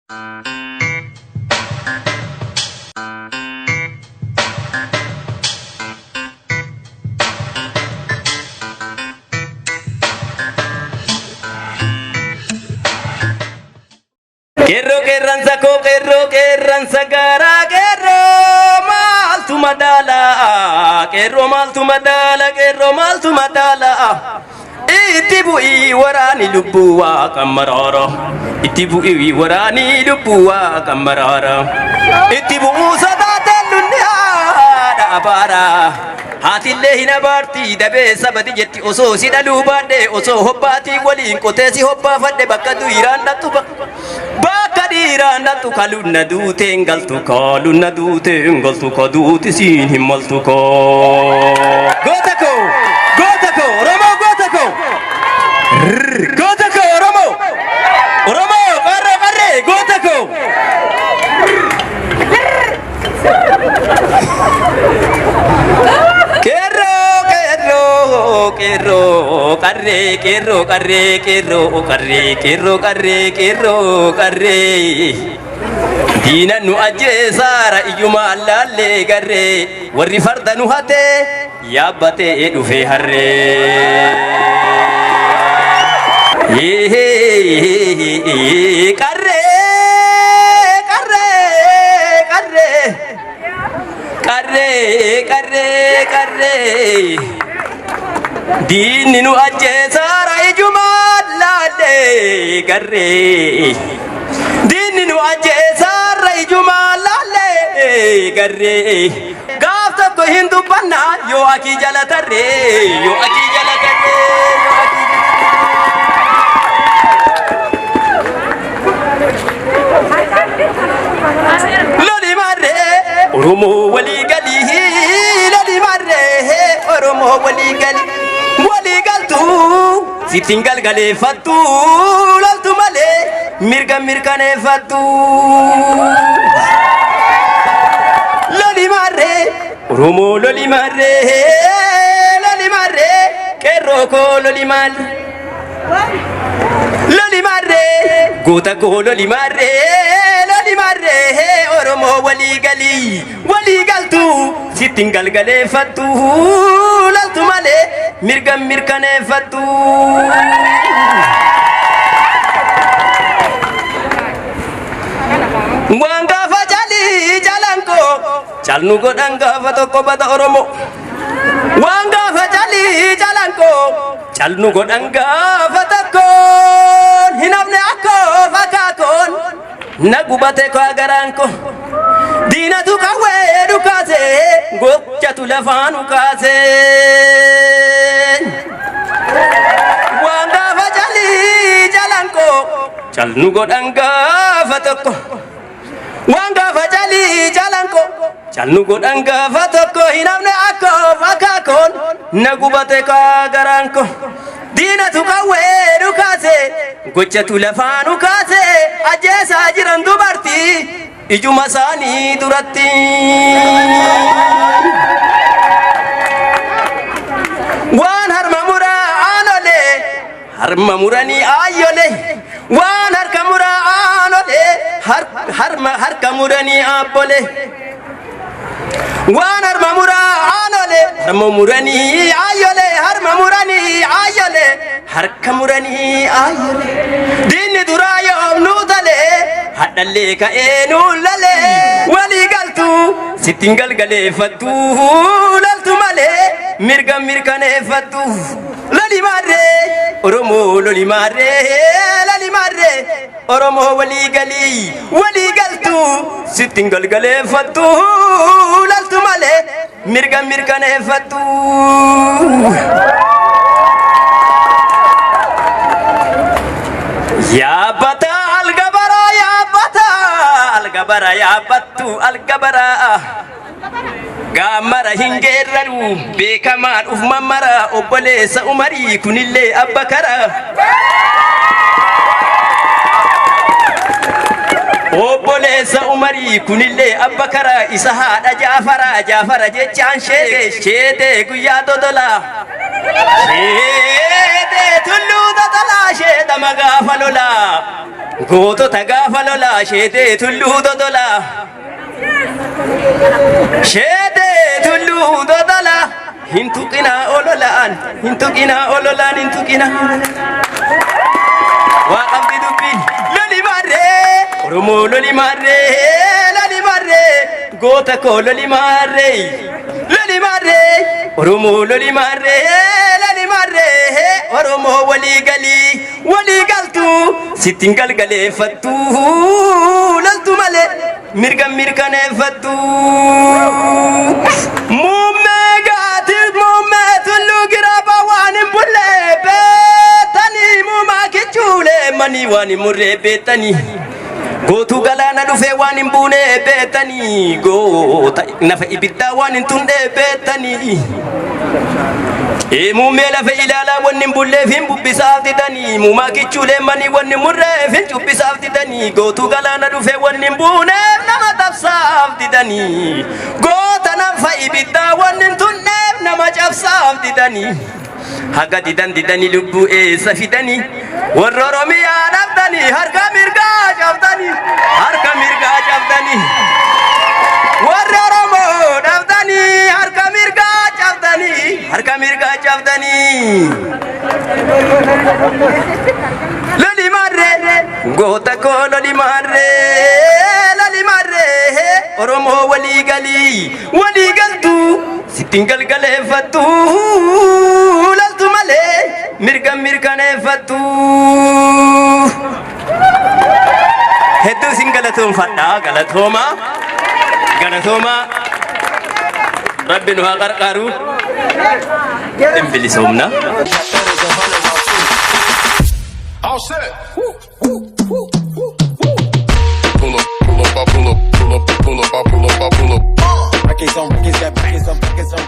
Kerro kerransa ko kerro kerransa gara kerro maltu madala kerro maltu madala itibu I warani lubuwa kamarara itibu I warani lubuwa kamarara itibu sadate lunya da abara Hatille hina barti dabe sabati jetti oso sidalu bade oso hobbati waliin qotesi hobba fadde bakka duiraan nattu bakka diiraan nattu kalunna duute engaltu kaduuti siin himmaltu ko gotako Oromo gotako Oromo qarre gotako Kerro Dina nu ajje sara ijuma lalle garre warri farda nu hate yabbate dhufe harre qarre Dini nu ajje sara ijuma lalle garre Dini nu ajje sara ijuma lalle garre Gafta ko hindu banna yo aki jala tarre Lodi marre Oromo wali gali Oromo wali gali si tinggal gale fatu laltu male mirkane fatu loli marre Oromo loli marre kerro ko loli marre gota ko loli marre Oromo wali galtu si tinggal gale fatu laltu male mirkane fatu wanga fajali jalanko chalnu godanga fatoko bata Oromo wanga fajali jalanko chalnu godanga fatako hinamne akko fakakon nagubate ko agaranko Dina tu kawe edukaze gocha tu lafanu kaze Wanga fajali jalanko chalnu godanga fatoko Wanga fajali jalanko chalnu godanga fatoko hinamne akko fakakon nagubate ka garanko Dina tu kawe edukaze gocha tu lafanu kaze ajesa jiran dubarti ijuma sani duratti wan harma murani ayole wan harkamura anole harkamurani apole wan harmamura anole harmamurani ayole harkamurani ayole dinni durayo nudale hadalle ka enulale wali galtu sitingal gale fatu laltu male mirkane fatu lali marre Oromo lali marre Oromo wali galtu sitingal gale fatu laltu male mirkane fatu ya bata algabara gamara hingerraru bekaman uf mamara obbolesa umari kunille abbakara obbolesa umari kunille abbakara isa hada jafara jechan shede guya dodola shede tullu dodola shede magafalola gootota gaafa lolaa sheetee tulluu dodolaa sheetee tulluu dodolaa hin tuqinaa ololaan hin tuqinaa ololaan hin tuqinaa waa qabdi dubbiin loli marree oromoo loli marree goota koo loli marree oromoo loli marree oromoo walii galtuu sittiin galgaleeffattu loltu malee mirkaneeffattu muummee tulluu giraaba waan hin bullee beektanii muumaa kichuulee manii waan hin murree beektanii gootuu galaana dhufee waan hin buune beektanii goota nafa ibiddaa waan hin tunne beektanii muummee lafa ilaalaa wanni hin bulleef hin bubbisaaf didanii muumaa kichuulee manii wanni murreef hin cubbisaaf didanii gootuu galaana dhufee wanni hin buuneef nama tabsaaf didanii goota nafa ibiddaa wanni hin tunneef nama cabsaaf didanii haga didanii lubbuu eessa fidanii warra oromiyaa dhabdanii harka mirgaa cabdanii warra oromoo dhabdanii harka mirgaa cabdanii loli marree goota koo loli marree oromoo walii galtuu sittiin galgaleeffattu loltu malee mirkaneeffattu hedduu sin galatoomfadhaa galatoomaa rabbi nu haa qarqaaru imbilisoomna all set. Pull up. Records on records, got records on records on